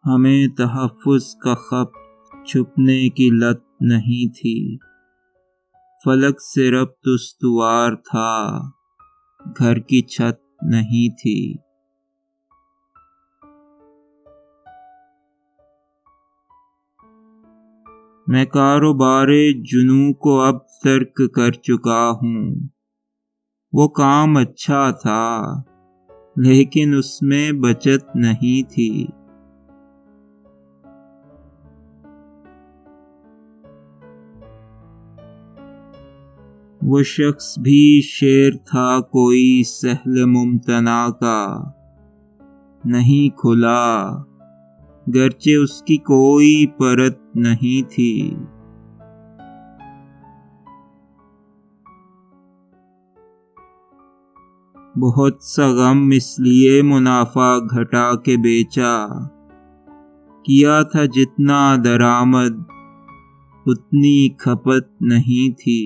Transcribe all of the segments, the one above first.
हमें तहफ़्फ़ुज़ का ख़प छुपने की लत नहीं थी। फ़लक से रब्त उस्तवार था, घर की छत नहीं थी। मैं कारोबारे जुनूँ को अब तर्क कर चुका हूँ। वो काम अच्छा था, लेकिन उसमें बचत नहीं थी। वो शख्स भी शेर था कोई सहल मुमतना का, नहीं खुला, गरचे उसकी कोई परत नहीं थी। बहुत सा गम इसलिए मुनाफा घटा के बेचा, किया था जितना दरामद उतनी खपत नहीं थी।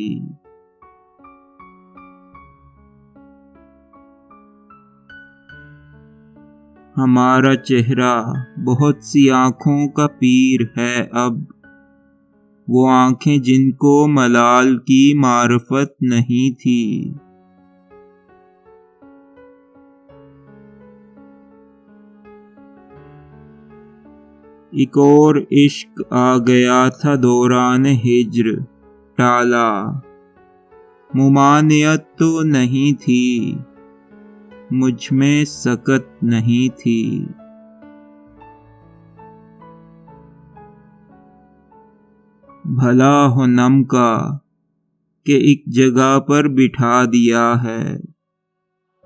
हमारा चेहरा बहुत सी आँखों का पीर है अब, वो आँखें जिनको मलाल की मारफत नहीं थी। एक और इश्क आ गया था दौरान हिज्र, टाला, मुमानियत तो नहीं थी, मुझ में सकत नहीं थी। भला हो नम का कि एक जगह पर बिठा दिया है,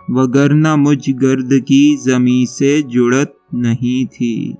वगरना मुझ गर्द की ज़मीं से जुड़त नहीं थी।